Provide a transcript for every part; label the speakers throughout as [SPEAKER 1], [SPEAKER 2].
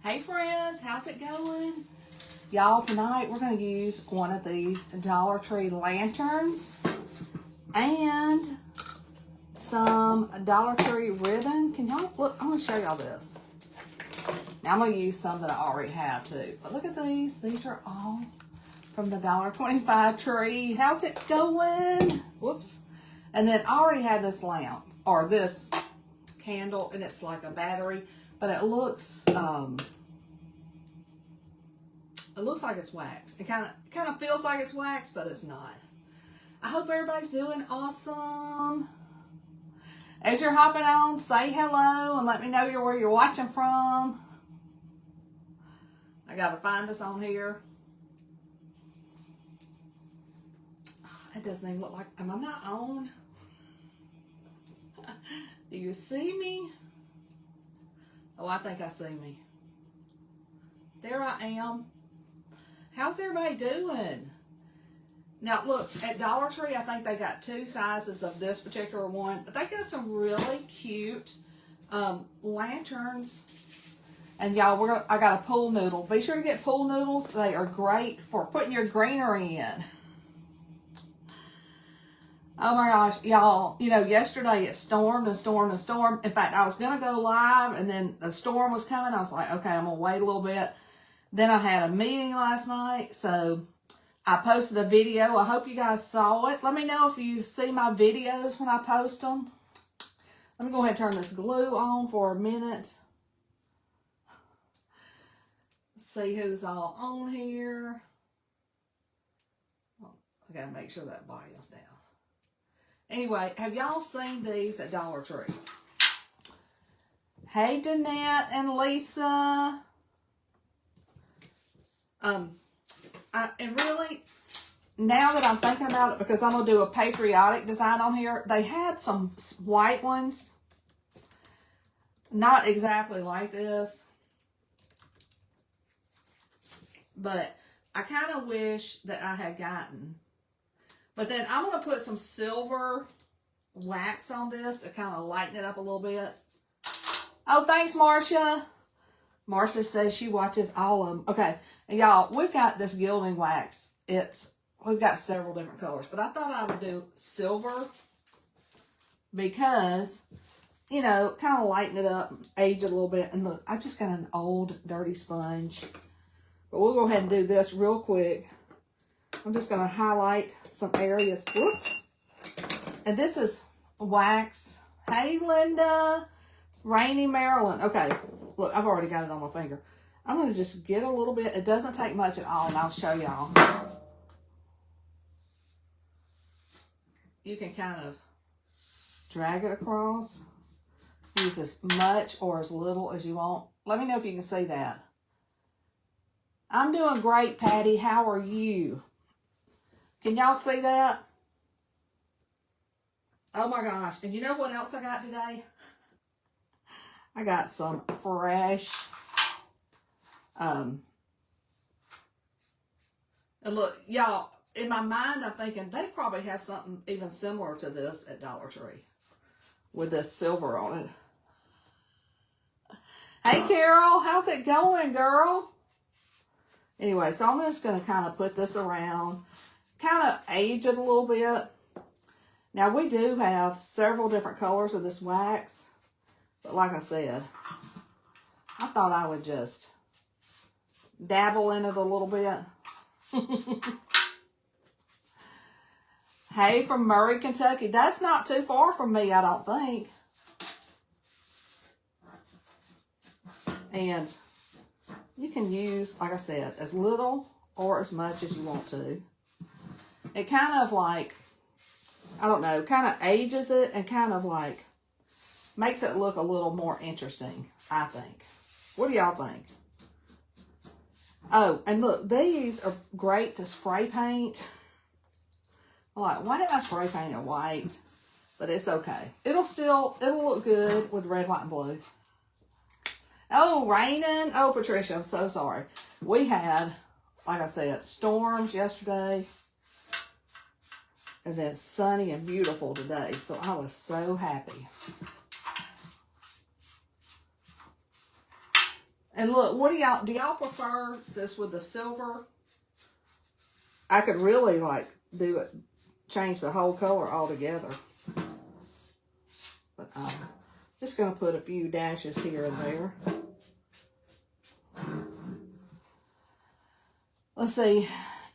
[SPEAKER 1] Hey friends, how's it going? Y'all, tonight we're going to use one of these Dollar Tree lanterns and some Dollar Tree ribbon. Can y'all look? I'm going to show y'all this. Now I'm going to use some that I already have too. But look at these. These are all from the $1.25 tree. How's it going? Whoops. And then I already had this lamp or this candle, and it's like a battery, but it looks like it's wax. It kind of feels like it's wax, but it's not. I hope everybody's doing awesome. As you're hopping on, say hello and let me know where you're watching from. I gotta find us on here. It doesn't even look like, am I not on? Do you see me? Oh, I think I see me. There I am. How's everybody doing? Now look, at Dollar Tree, I think they got 2 sizes of this particular one, but they got some really cute lanterns. And y'all, I got a pool noodle. Be sure to get pool noodles. They are great for putting your greenery in. Oh my gosh, y'all, you know, yesterday it stormed and stormed and stormed. In fact, I was going to go live and then the storm was coming. I was like, okay, I'm going to wait a little bit. Then I had a meeting last night, so I posted a video. I hope you guys saw it. Let me know if you see my videos when I post them. Let me go ahead and turn this glue on for a minute. Let's see who's all on here. Oh, I got to make sure that volume's down. Anyway, have y'all seen these at Dollar Tree? Hey, Danette and Lisa. And really, now that I'm thinking about it, because I'm going to do a patriotic design on here, they had some white ones. Not exactly like this. But I kind of wish that I had gotten. But then I'm going to put some silver wax on this to kind of lighten it up a little bit. Oh, thanks, Marcia. Marcia says she watches all of them. Okay, and y'all, we've got this gilding wax. We've got several different colors, but I thought I would do silver because, you know, kind of lighten it up, age it a little bit. And look, I just got an old dirty sponge. But we'll go ahead and do this real quick. I'm just going to highlight some areas. Whoops. And this is wax. Hey, Linda. Rainy, Maryland. Okay. Look, I've already got it on my finger. I'm going to just get a little bit. It doesn't take much at all, and I'll show y'all. You can kind of drag it across. Use as much or as little as you want. Let me know if you can see that. I'm doing great, Patty. How are you? Can y'all see that? Oh my gosh. And you know what else I got today? I got some fresh, and look, y'all, in my mind, I'm thinking they probably have something even similar to this at Dollar Tree with this silver on it. Hey, Carol, how's it going, girl? Anyway, so I'm just going to kind of put this around, kind of age it a little bit. Now, we do have several different colors of this wax. But like I said, I thought I would just dabble in it a little bit. Hey, from Murray, Kentucky. That's not too far from me, I don't think. And you can use, like I said, as little or as much as you want to. It kind of like, I don't know, kind of ages it and kind of like makes it look a little more interesting, I think. What do y'all think? Oh, and look, these are great to spray paint. I'm like, why didn't I spray paint it white? But it's okay. It'll look good with red, white, and blue. Oh, raining. Oh, Patricia, I'm so sorry. We had, like I said, storms yesterday. And then sunny and beautiful today. So I was so happy. And look, what do y'all prefer this with the silver? I could really like do it, change the whole color altogether. But I'm just going to put a few dashes here and there. Let's see.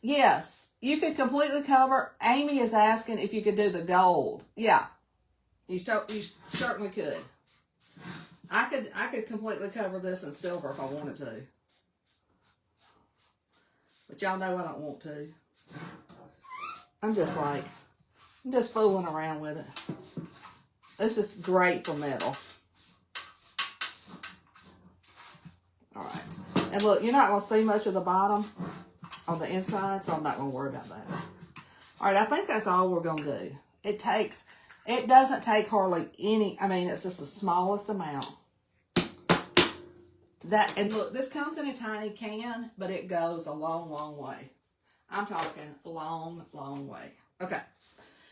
[SPEAKER 1] Yes, you could completely cover. Amy is asking if you could do the gold. Yeah, you certainly could. I could completely cover this in silver if I wanted to. But y'all know I don't want to. I'm just fooling around with it. This is great for metal. Alright. And look, you're not going to see much of the bottom on the inside, so I'm not going to worry about that. Alright, I think that's all we're going to do. It doesn't take hardly any, I mean, it's just the smallest amount. And look, this comes in a tiny can, but it goes a long, long way. I'm talking long, long way. Okay.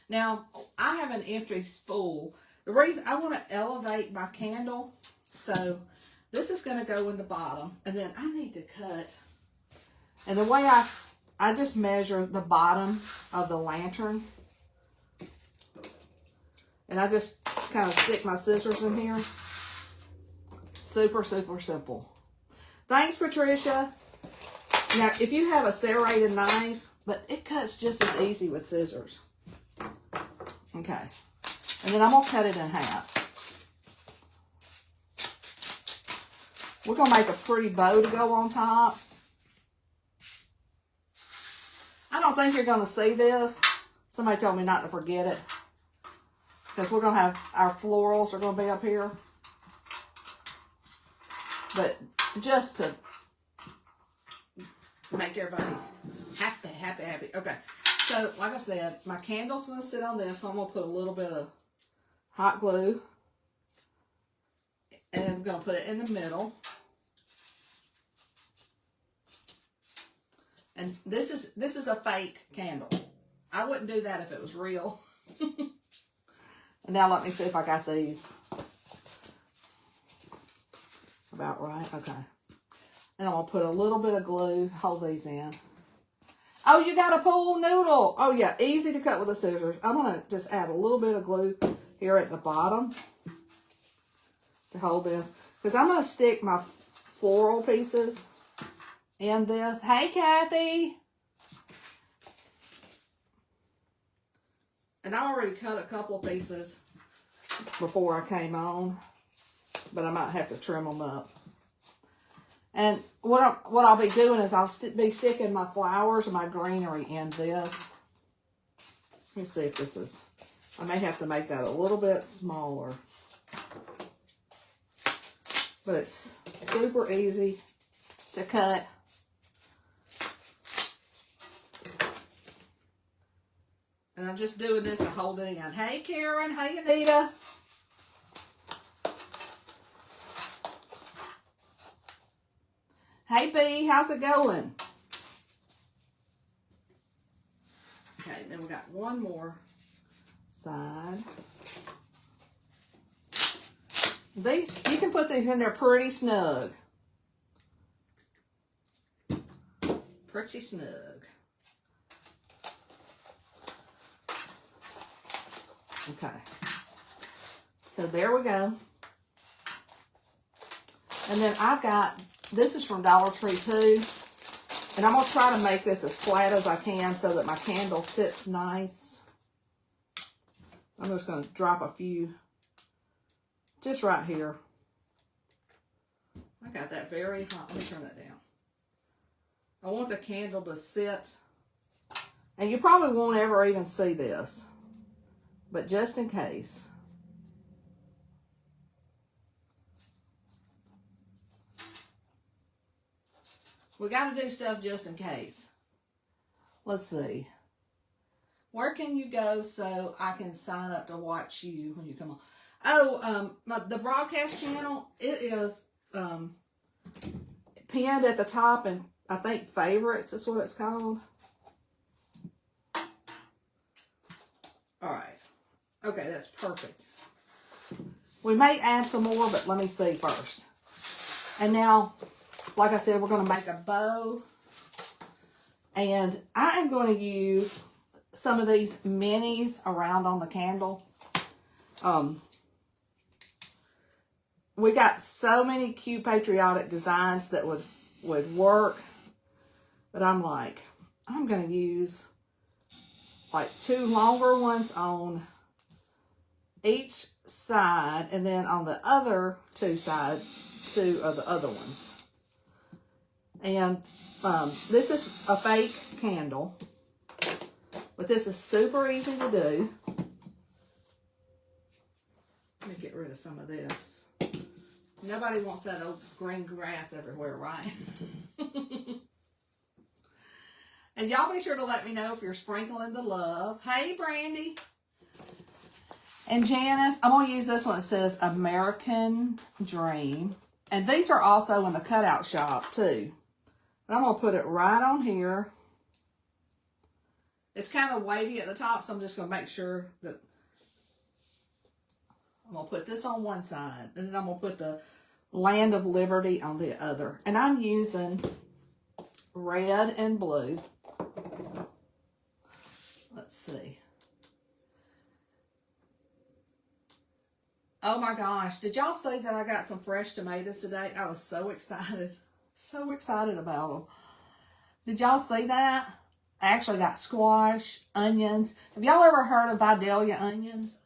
[SPEAKER 1] Now, I have an empty spool. The reason I want to elevate my candle, so this is going to go in the bottom, and then I need to cut. And the way I just measure the bottom of the lantern, and I just kind of stick my scissors in here. Super, super simple. Thanks, Patricia. Now, if you have a serrated knife, but it cuts just as easy with scissors. Okay. And then I'm going to cut it in half. We're going to make a pretty bow to go on top. I don't think you're going to see this. Somebody told me not to forget it. Because we're going to have, our florals are going to be up here. But just to make everybody happy, happy, happy. Okay. So, like I said, my candle's going to sit on this. So I'm going to put a little bit of hot glue. And I'm going to put it in the middle. And this is a fake candle. I wouldn't do that if it was real. And now let me see if I got these about right. Okay. And I'm going to put a little bit of glue, hold these in. Oh, you got a pool noodle. Oh, yeah, easy to cut with the scissors. I'm going to just add a little bit of glue here at the bottom to hold this. Because I'm going to stick my floral pieces in this. Hey, Kathy. And I already cut a couple of pieces before I came on. But I might have to trim them up. And what I'll be doing is I'll be sticking my flowers and my greenery in this. Let me see if this is, I may have to make that a little bit smaller. But it's super easy to cut. And I'm just doing this to hold it in. Hey, Karen. Hey, Anita. Hey, B, how's it going? Okay, then we got one more side. These, you can put these in there pretty snug. Pretty snug. Okay. So there we go. And then I've got, this is from Dollar Tree too. And I'm going to try to make this as flat as I can so that my candle sits nice. I'm just going to drop a few just right here. I got that very hot. Let me turn that down. I want the candle to sit. And you probably won't ever even see this. But just in case. We got to do stuff just in case. Let's see. Where can you go so I can sign up to watch you when you come on? Oh, the broadcast channel, it is pinned at the top, and I think favorites is what it's called. All right. Okay, that's perfect. We may add some more, but let me see first. And now, like I said, we're going to make a bow. And I am going to use some of these minis around on the candle. We got so many cute patriotic designs that would work. But I'm like, I'm going to use like 2 longer ones on each side. And then on the other 2 sides, 2 of the other ones. And this is a fake candle. But this is super easy to do. Let me get rid of some of this. Nobody wants that old green grass everywhere, right? And y'all be sure to let me know if you're sprinkling the love. Hey, Brandy. And Janice, I'm going to use this one that says American Dream. And these are also in the cutout shop, too. But I'm going to put it right on here. It's kind of wavy at the top, so I'm just going to make sure that I'm going to put this on one side. And then I'm going to put the Land of Liberty on the other. And I'm using red and blue. Let's see. Oh my gosh. Did y'all see that I got some fresh tomatoes today? I was so excited. So excited about them. Did y'all see that? I actually got squash, onions. Have y'all ever heard of Vidalia onions?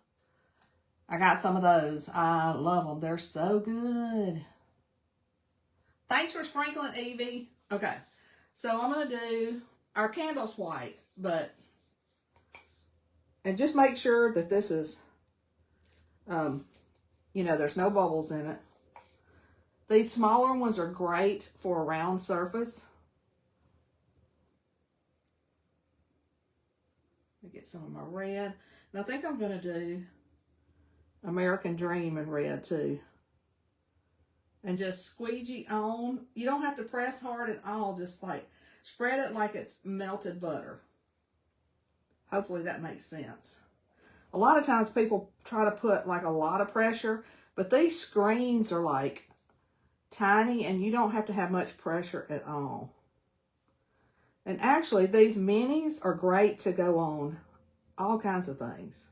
[SPEAKER 1] I got some of those. I love them. They're so good. Thanks for sprinkling, Evie. Okay. So I'm going to do, our candle's white, but, and just make sure that this is, you know, there's no bubbles in it. These smaller ones are great for a round surface. Let me get some of my red. And I think I'm going to do American Dream in red too. And just squeegee on. You don't have to press hard at all. Just like spread it like it's melted butter. Hopefully that makes sense. A lot of times people try to put like a lot of pressure, but these screens are like tiny and you don't have to have much pressure at all. And actually these minis are great to go on all kinds of things.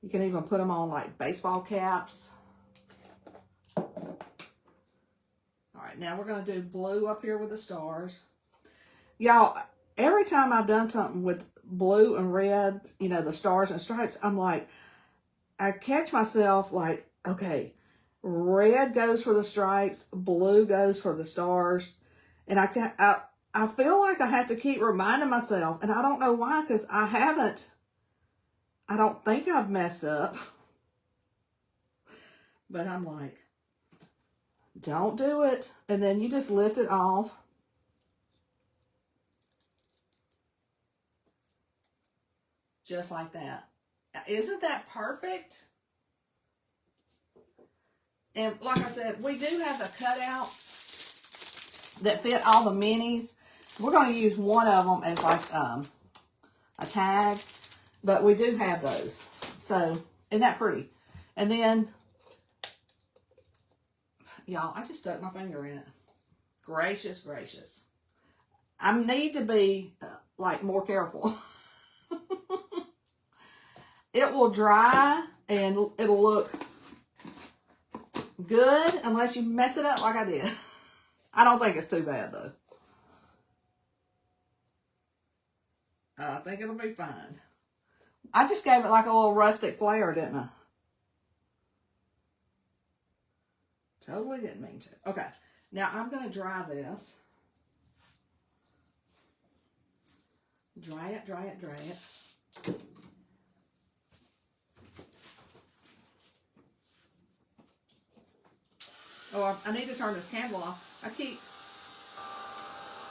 [SPEAKER 1] You can even put them on like baseball caps. All right, now we're going to do blue up here with the stars. Y'all, every time I've done something with blue and red, you know, the stars and stripes, I'm like, I catch myself like, okay, red goes for the stripes, blue goes for the stars. And I feel like I have to keep reminding myself, and I don't know why, because I don't think I've messed up. But I'm like, don't do it. And then you just lift it off. Just like that. Isn't that perfect? And like I said, we do have the cutouts that fit all the minis. We're going to use one of them as like a tag. But we do have those. So, isn't that pretty? And then, y'all, I just stuck my finger in it. Gracious, gracious. I need to be, like, more careful. It will dry and it'll look good unless you mess it up like I did. I don't think it's too bad, though. I think it'll be fine. I just gave it like a little rustic flair, didn't I? Totally didn't mean to. Okay. Now I'm going to dry this. Dry it, dry it, dry it. Oh, I need to turn this candle off.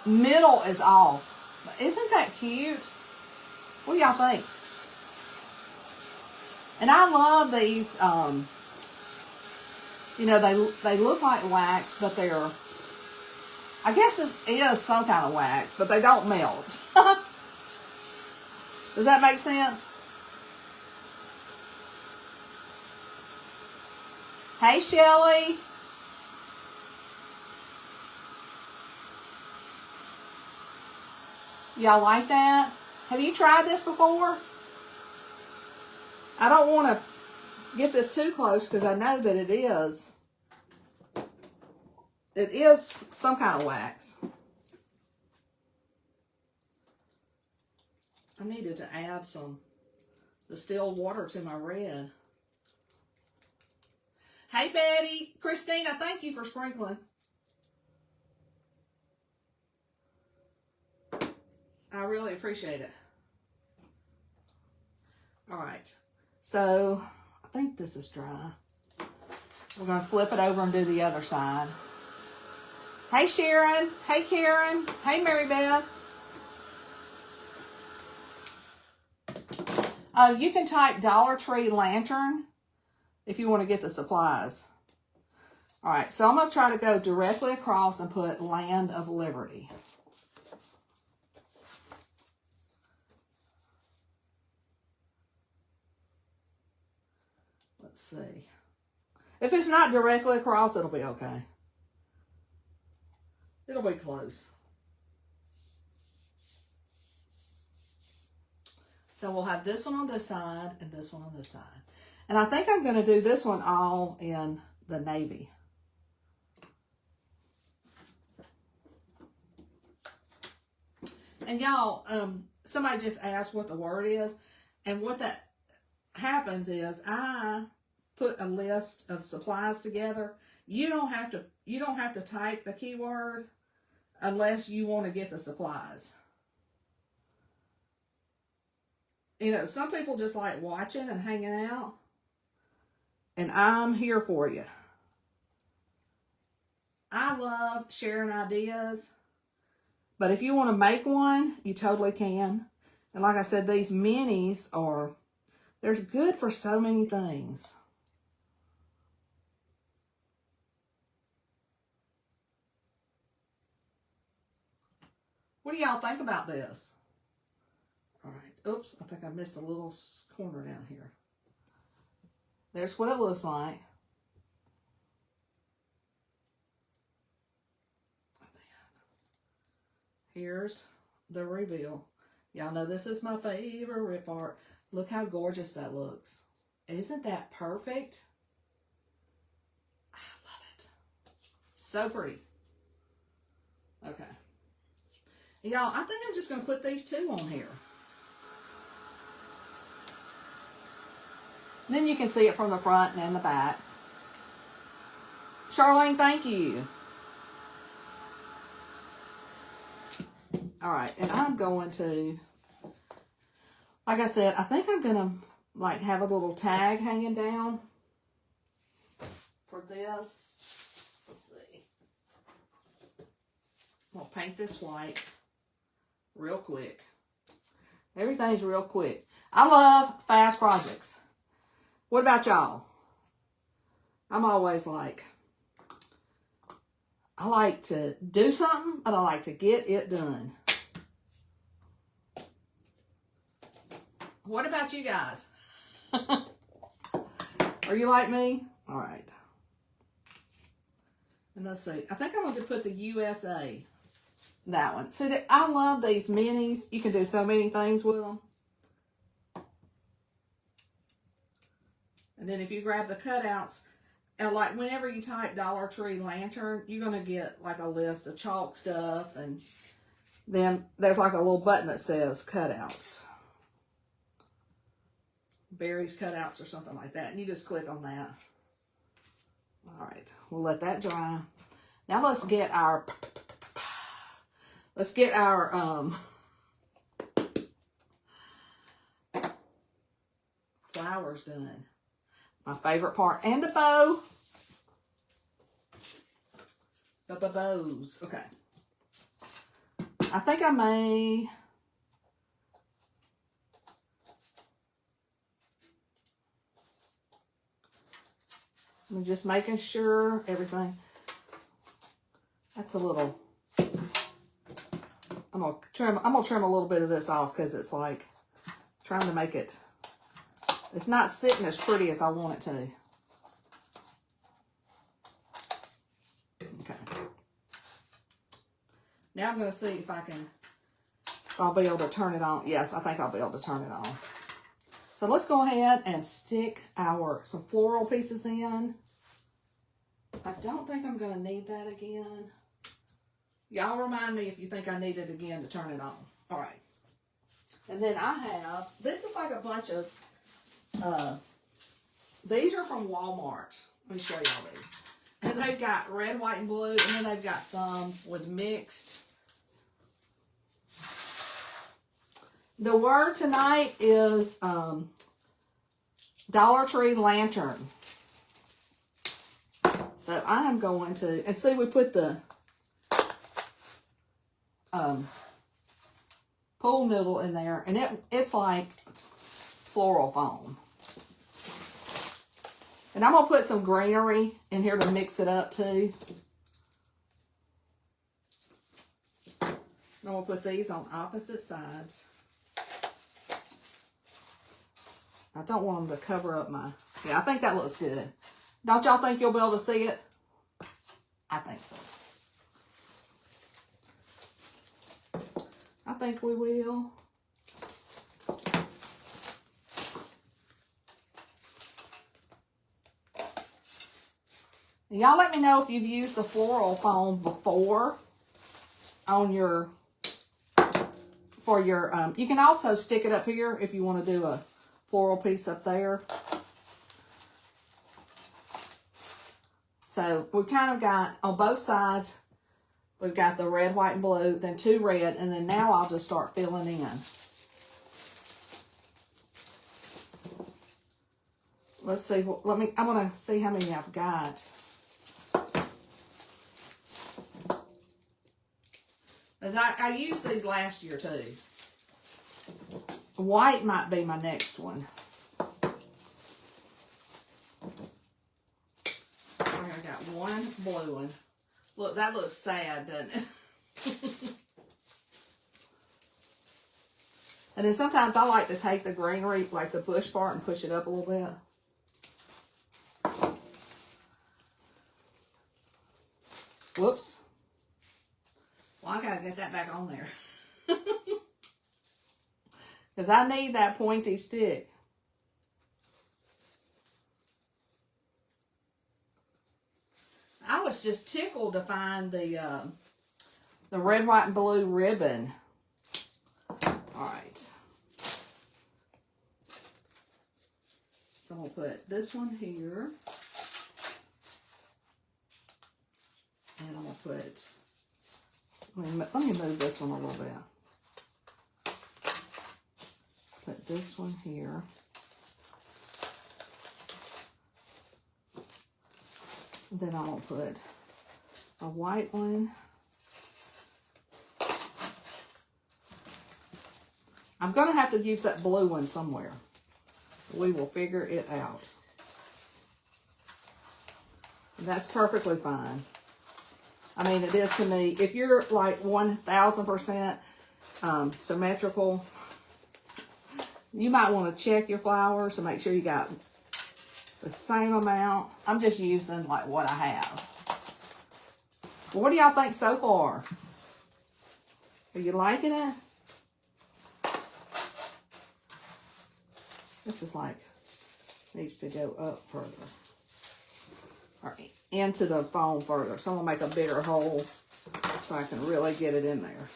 [SPEAKER 1] Middle is off. Isn't that cute? What do y'all think? And I love these, you know, they look like wax, but they're, I guess this is some kind of wax, but they don't melt. Does that make sense? Hey, Shelly. Y'all like that? Have you tried this before? I don't want to get this too close because I know that it is some kind of wax. I needed to add some distilled water to my red. Hey, Betty. Christina, thank you for sprinkling. I really appreciate it. All right. So, I think this is dry. We're going to flip it over and do the other side. Hey, Sharon. Hey, Karen. Hey, Mary Beth. You can type Dollar Tree lantern if you want to get the supplies. All right, so I'm going to try to go directly across and put Land of Liberty. Let's see. If it's not directly across, it'll be okay. It'll be close. So we'll have this one on this side and this one on this side. And I think I'm going to do this one all in the navy. And y'all, somebody just asked what the word is. And what that happens is I put a list of supplies together. You don't have to type the keyword unless you want to get the supplies. You know, some people just like watching and hanging out. And I'm here for you. I love sharing ideas. But if you want to make one, you totally can. And like I said, these minis they're good for so many things. What do y'all think about this? All right. Oops, I think I missed a little corner down here. There's what it looks like. Here's the reveal. Y'all know this is my favorite part. Look how gorgeous that looks. Isn't that perfect? I love it. So pretty. Okay. Y'all, I think I'm just going to put these two on here. Then you can see it from the front and the back. Charlene, thank you. All right, and I'm going to, like I said, I think I'm going to like have a little tag hanging down for this. Let's see. I'm going to paint this white real quick. Everything's real quick. I love fast projects. What about y'all? I'm always like, I like to do something, but I like to get it done. What about you guys? Are you like me? All right. And let's see. I think I'm going to put the USA. That one. See, I love these minis. You can do so many things with them. And then if you grab the cutouts, and like whenever you type Dollar Tree lantern, you're going to get like a list of chalk stuff. And then there's like a little button that says cutouts. Berries cutouts or something like that. And you just click on that. All right. We'll let that dry. Now let's get our flowers done. My favorite part. And the bow. The bows. Okay. I think I may... I'm just making sure everything... That's a little... I'm gonna trim a little bit of this off because it's like trying to make it... It's not sitting as pretty as I want it to. Okay. Now I'm going to see if I can I'll be able to turn it on. Yes, I think I'll be able to turn it on. So let's go ahead and stick some floral pieces in. I don't think I'm going to need that again. Y'all remind me if you think I need it again to turn it on. All right. And then I have, this is like a bunch of, these are from Walmart. Let me show y'all these. And they've got red, white, and blue. And then they've got some with mixed. The word tonight is Dollar Tree lantern. So I am going to, and see, we put the pool noodle in there, and it's like floral foam. And I'm going to put some greenery in here to mix it up too. I'm going to put these on opposite sides. I don't want them to cover up my, yeah, I think that looks good. Don't y'all think you'll be able to see it? I think so. I think we will. Y'all let me know if you've used the floral foam before on your, for your, you can also stick it up here if you want to do a floral piece up there. So we've kind of got, on both sides, we've got the red, white, and blue, then 2 red, and then now I'll just start filling in. Let's see, I'm going to see how many I've got. I used these last year too. White might be my next one. I got one blue one. Look, that looks sad, doesn't it? And then sometimes I like to take the greenery, like the bush part, and push it up a little bit. Whoops. Well, I gotta get that back on there. Because I need that pointy stick. I was just tickled to find the red, white, and blue ribbon. Alright. So I'm going to put this one here. And I'm going to put, let me move this one a little bit. Put this one here. Then I'm going to put a white one. I'm going to have to use that blue one somewhere. We will figure it out. That's perfectly fine. I mean, it is to me. If you're like 1000% symmetrical, you might want to check your flowers to make sure you got the same amount. I'm just using like what I have. Well, what do y'all think so far? Are you liking it? This is like, needs to go up further. Or into the foam further. So I'm going to make a bigger hole so I can really get it in there.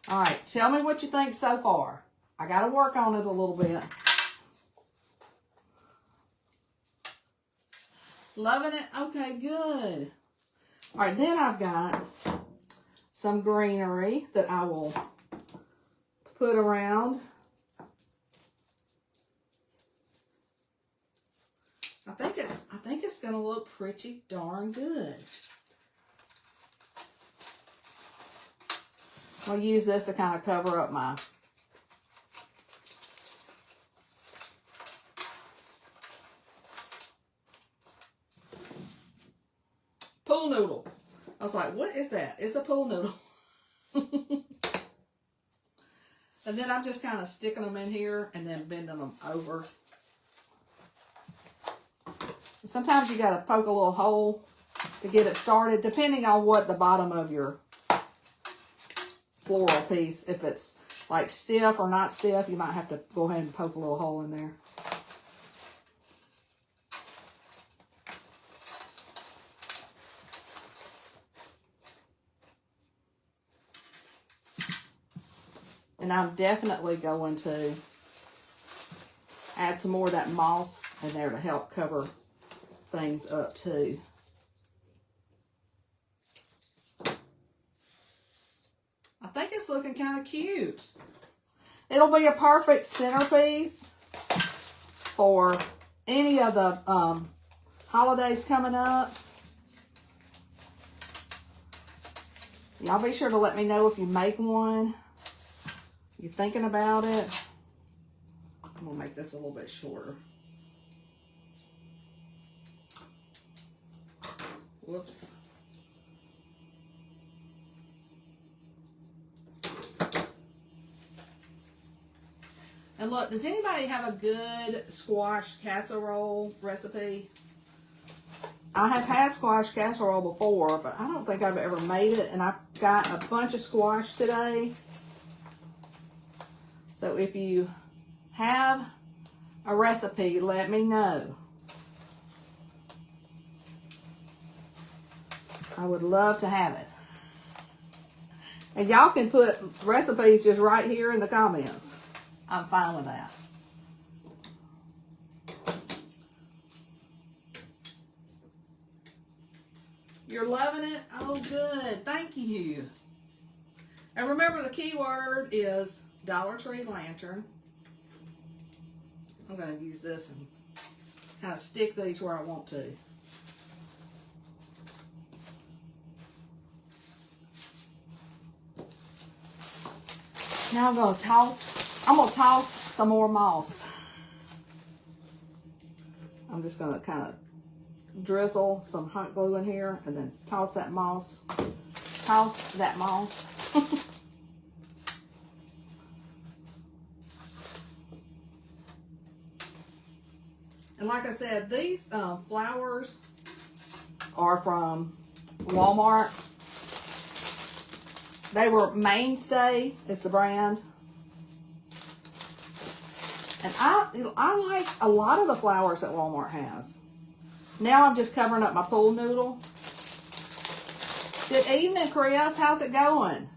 [SPEAKER 1] All right, tell me what you think so far. I got to work on it a little bit. Loving it? Okay, good. All right, then I've got some greenery that I will put around. I think it's going to look pretty darn good. I'll use this to kind of cover up my pool noodle. I was like, what is that? It's a pool noodle. And then I'm just kind of sticking them in here and then bending them over. Sometimes you got to poke a little hole to get it started, depending on what the bottom of your floral piece, if it's like stiff or not stiff, you might have to go ahead and poke a little hole in there. And I'm definitely going to add some more of that moss in there to help cover things up too. I think it's looking kind of cute. It'll be a perfect centerpiece for any of the holidays coming up. Y'all be sure to let me know if you make one. You're thinking about it. I'm gonna make this a little bit shorter. Whoops. And look, does anybody have a good squash casserole recipe? I have had squash casserole before, but I don't think I've ever made it. And I've got a bunch of squash today. So if you have a recipe, let me know. I would love to have it. And y'all can put recipes just right here in the comments. I'm fine with that. You're loving it? Oh, good. Thank you. And remember, the key word is Dollar Tree lantern. I'm going to use this and kind of stick these where I want to. Now I'm going to toss some more moss. I'm just going to kind of drizzle some hot glue in here and then toss that moss. Toss that moss. And like I said, these flowers are from Walmart. They were Mainstay is the brand. And I like a lot of the flowers that Walmart has. Now I'm just covering up my pool noodle. Good evening, Chris. How's it going?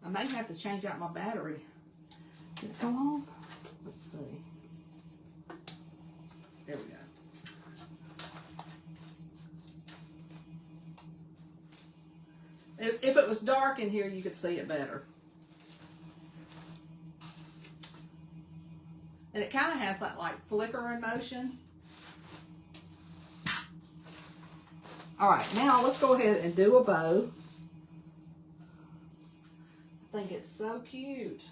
[SPEAKER 1] I may have to change out my battery. Did it go on? Let's see. There we go. If it was dark in here, you could see it better. And it kind of has that like flickering motion. All right, now let's go ahead and do a bow. I think it's so cute.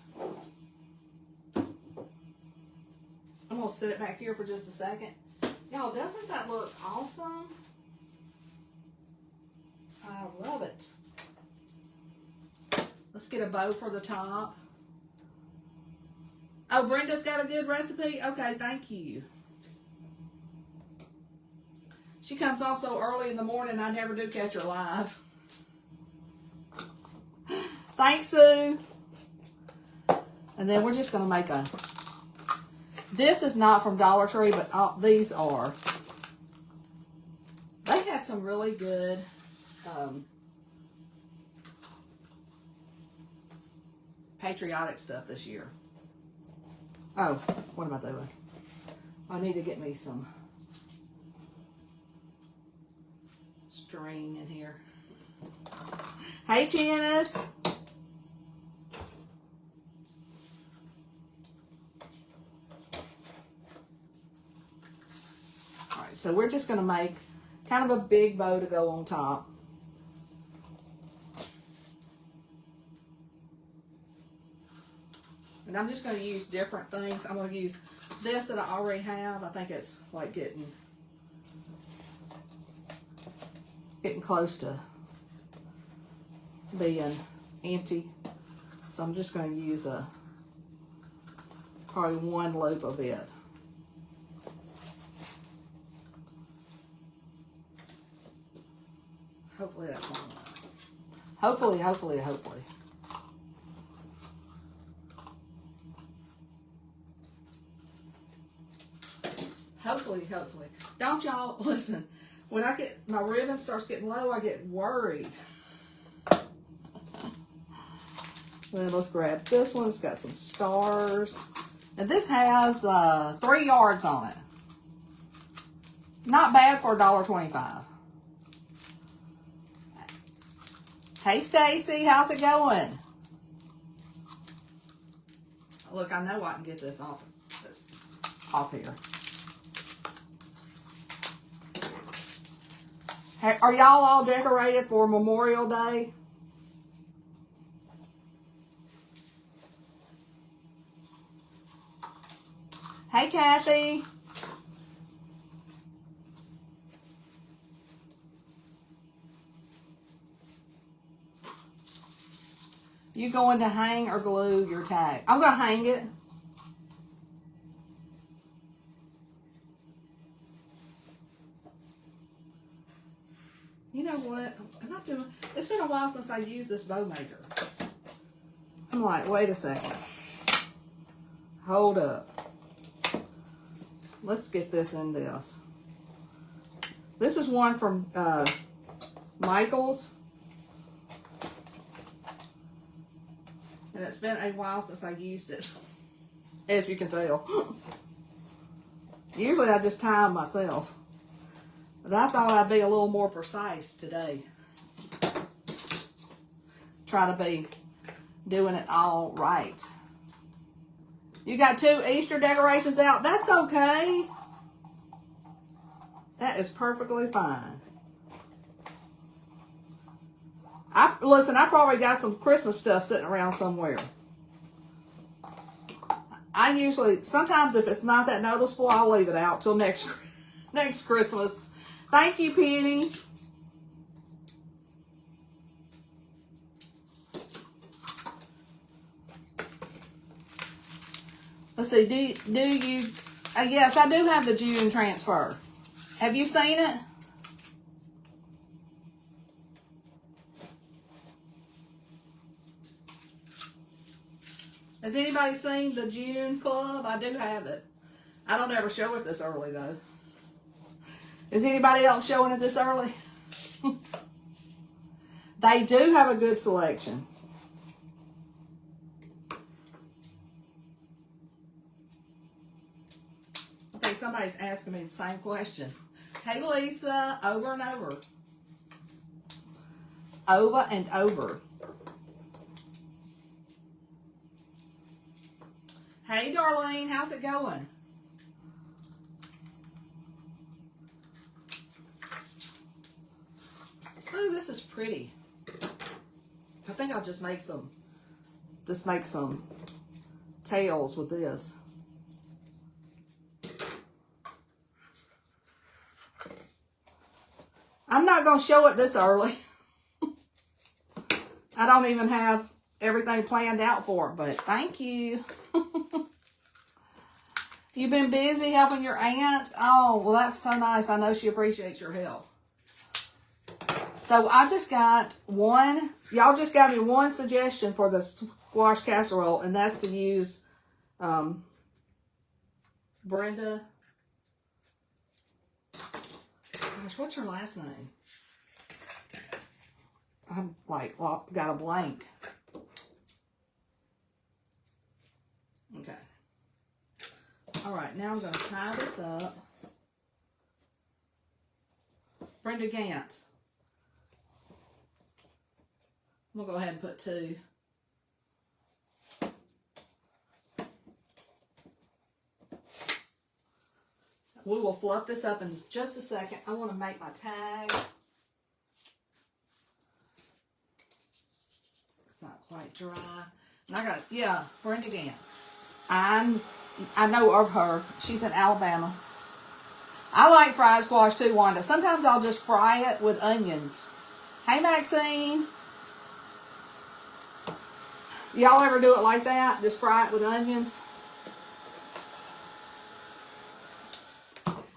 [SPEAKER 1] I'm gonna set it back here for just a second. Y'all, doesn't that look awesome? I love it. Let's get a bow for the top. Oh, Brenda's got a good recipe? Okay, thank you. She comes off so early in the morning, I never do catch her live. Thanks, Sue. And then we're just going to make a... This is not from Dollar Tree, but these are. They had some really good... Patriotic stuff this year. Oh, what am I doing? I need to get me some string in here. Hey, Janice. All right, so we're just going to make kind of a big bow to go on top. And I'm just going to use different things. I'm going to use this that I already have. I think it's like getting close to being empty. So I'm just going to use probably one loop of it. Hopefully that's long enough. Hopefully. Hopefully. Don't y'all, listen, when my ribbon starts getting low, I get worried. Then let's grab this one. It's got some stars. And this has 3 yards on it. Not bad for $1.25. Hey, Stacy, how's it going? Look, I know I can get this off here. Hey, are y'all all decorated for Memorial Day? Hey, Kathy. You going to hang or glue your tag? I'm going to hang it. You know what? I'm not doing. It's been a while since I used this bow maker. I'm like, wait a second. Hold up. Let's get this in this. This is one from Michael's. And it's been a while since I used it, as you can tell. Usually I just tie them myself. But I thought I'd be a little more precise today. Try to be doing it all right. You got 2 Easter decorations out. That's okay. That is perfectly fine. Listen, I probably got some Christmas stuff sitting around somewhere. I usually, sometimes if it's not that noticeable, I'll leave it out till next Christmas. Thank you, Penny. Let's see, do you, yes, I do have the June transfer. Have you seen it? Has anybody seen the June club? I do have it. I don't ever show it this early, though. Is anybody else showing it this early? They do have a good selection. Okay, somebody's asking me the same question. Hey, Lisa, over and over. Over and over. Hey, Darlene, how's it going? Ooh, this is pretty. I think I'll just make some tails with this. I'm not going to show it this early. I don't even have everything planned out for it, but thank you. You've been busy helping your aunt? Oh, well, that's so nice. I know she appreciates your help. So I just got one. Y'all just got me one suggestion for the squash casserole, and that's to use Brenda. Gosh, what's her last name? I'm like, got a blank. Okay. All right, now I'm going to tie this up. Brenda Gant. I'm going to go ahead and put 2. We will fluff this up in just a second. I want to make my tag. It's not quite dry. And I got, yeah, Brenda Gant. I know of her. She's in Alabama. I like fried squash too, Wanda. Sometimes I'll just fry it with onions. Hey, Maxine. Y'all ever do it like that? Just fry it with onions?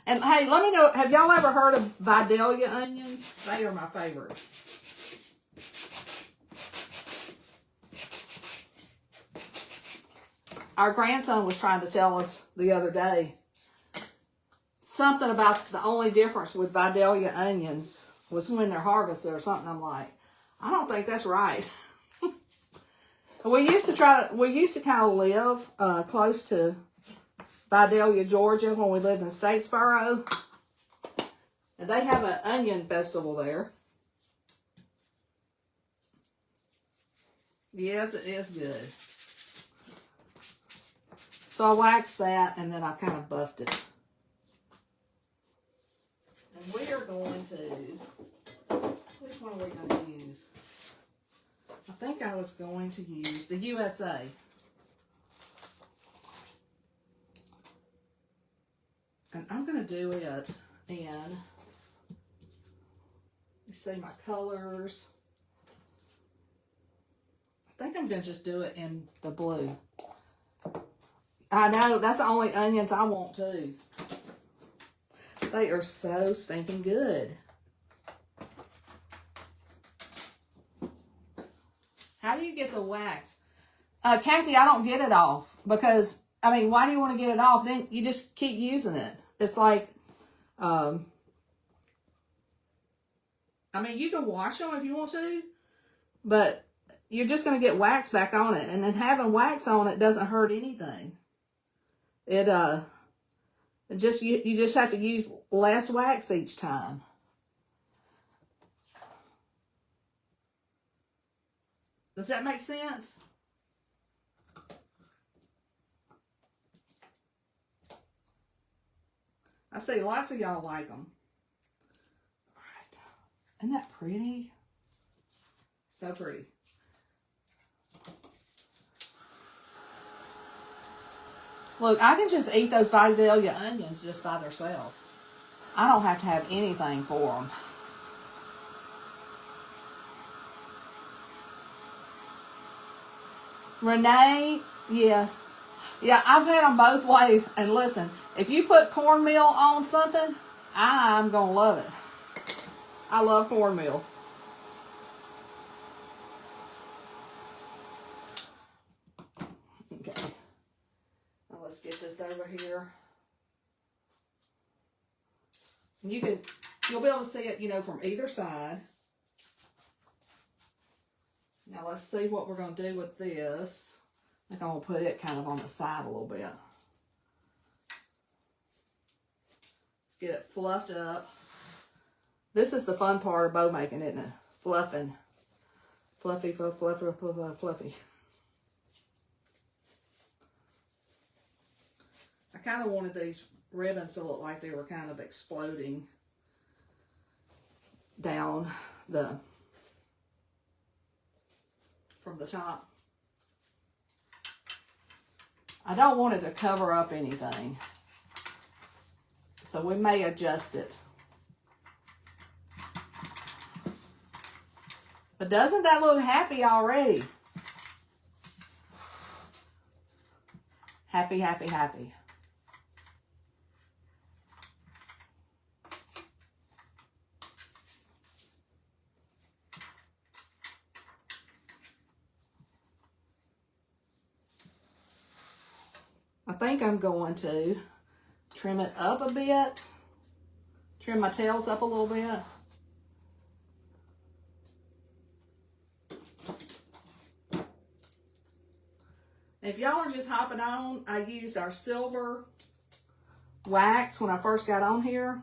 [SPEAKER 1] And hey, let me know, have y'all ever heard of Vidalia onions? They are my favorite. Our grandson was trying to tell us the other day something about the only difference with Vidalia onions was when they're harvested or something. I'm like, I don't think that's right. We used to kind of live close to Vidalia, Georgia, when we lived in Statesboro. And they have an onion festival there. Yes, it is good. So I waxed that and then I kind of buffed it. And we are going to, which one are we going to use? I think I was going to use the USA. And I'm going to do it in, let's see my colors. I think I'm going to just do it in the blue. I know, that's the only onions I want too. They are so stinking good. How do you get the wax? Kathy, I don't get it off because, I mean, why do you want to get it off? Then you just keep using it. It's like, I mean, you can wash them if you want to, but you're just going to get wax back on it. And then having wax on it doesn't hurt anything. You just have to use less wax each time. Does that make sense? I see lots of y'all like them. All right. Isn't that pretty? So pretty. Look, I can just eat those Vidalia onions just by themselves. I don't have to have anything for them. Renee, yes. Yeah, I've had them both ways. And listen, if you put cornmeal on something, I'm going to love it. I love cornmeal. Okay. Now let's get this over here. You'll be able to see it, you know, from either side. Now let's see what we're going to do with this. I think I'm going to put it kind of on the side a little bit. Let's get it fluffed up. This is the fun part of bow making, isn't it? Fluffing. Fluffy, fluffy. I kind of wanted these ribbons to look like they were kind of exploding down from the top. I don't want it to cover up anything, so we may adjust it. But doesn't that look happy already? Happy, happy, happy. I think I'm going to trim it up a bit. Trim my tails up a little bit. If y'all are just hopping on, I used our silver wax when I first got on here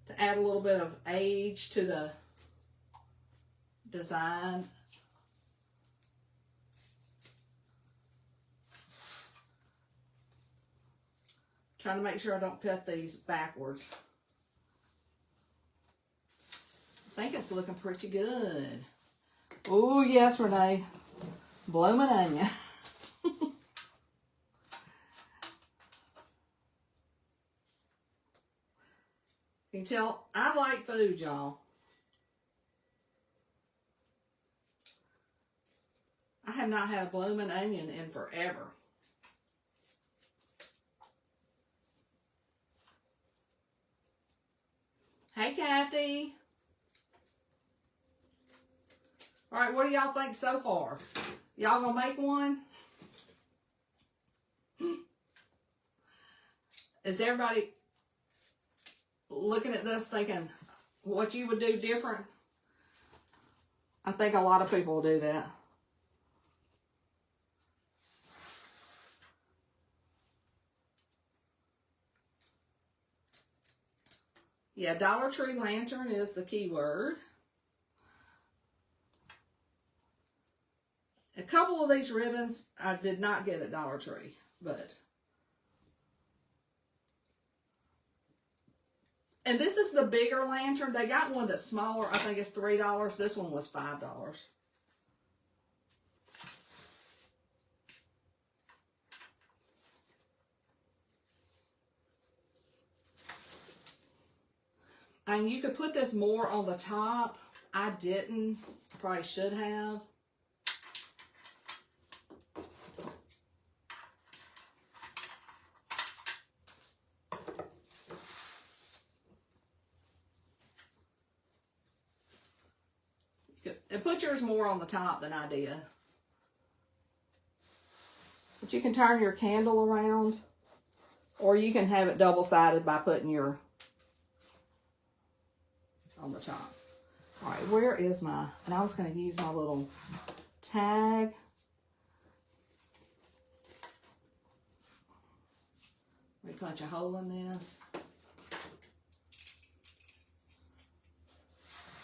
[SPEAKER 1] to add a little bit of age to the design. Trying to make sure I don't cut these backwards. I think it's looking pretty good. Oh, yes, Renee. Bloomin' onion. Can you tell? I like food, y'all. I have not had a blooming onion in forever. Hey, Kathy. All right, what do y'all think so far? Y'all gonna make one? Is everybody looking at this thinking what you would do different? I think a lot of people will do that. Yeah, Dollar Tree lantern is the key word. A couple of these ribbons I did not get at Dollar Tree, but... And this is the bigger lantern. They got one that's smaller. I think it's $3. This one was $5. And you could put this more on the top. I didn't. Probably should have. And put yours more on the top than I did. But you can turn your candle around, or you can have it double-sided by putting your on the top. All right, where is my, and I was going to use my little tag. Let me punch a hole in this.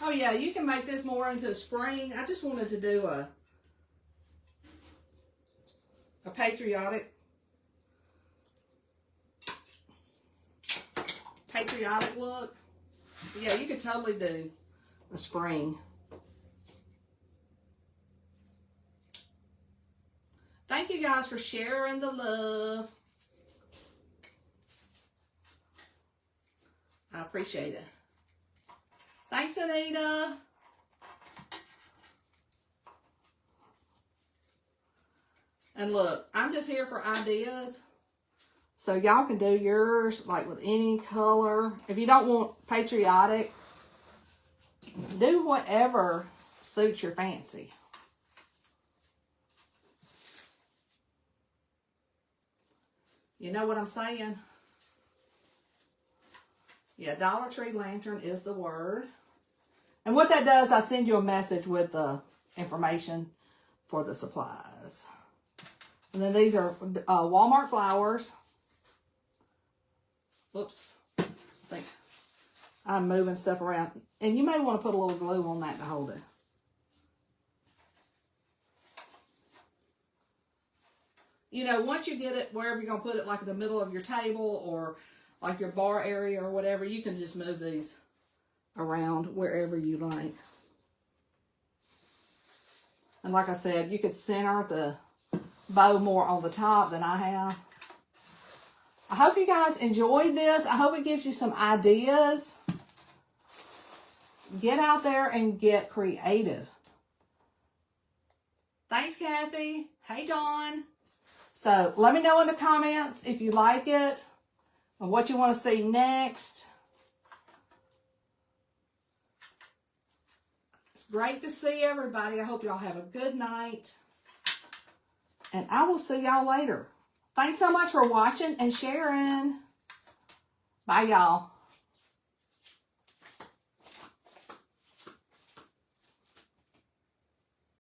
[SPEAKER 1] Oh yeah, you can make this more into a spring. I just wanted to do a patriotic look. Yeah, you could totally do a spring. Thank you guys for sharing the love. I appreciate it. Thanks, Anita. And look, I'm just here for ideas. So y'all can do yours like with any color. If you don't want patriotic, do whatever suits your fancy. You know what I'm saying? Yeah, Dollar Tree lantern is the word. And what that does, I send you a message with the information for the supplies. And then these are Walmart flowers. Whoops. I think I'm moving stuff around. And you may want to put a little glue on that to hold it. You know, once you get it wherever you're going to put it, like in the middle of your table or like your bar area or whatever, you can just move these around wherever you like. And like I said, you could center the bow more on the top than I have. I hope you guys enjoyed this. I hope it gives you some ideas. Get out there and get creative. Thanks, Kathy. Hey, John. So let me know in the comments if you like it and what you want to see next. It's great to see everybody. I hope y'all have a good night. And I will see y'all later. Thanks so much for watching and sharing. Bye, y'all.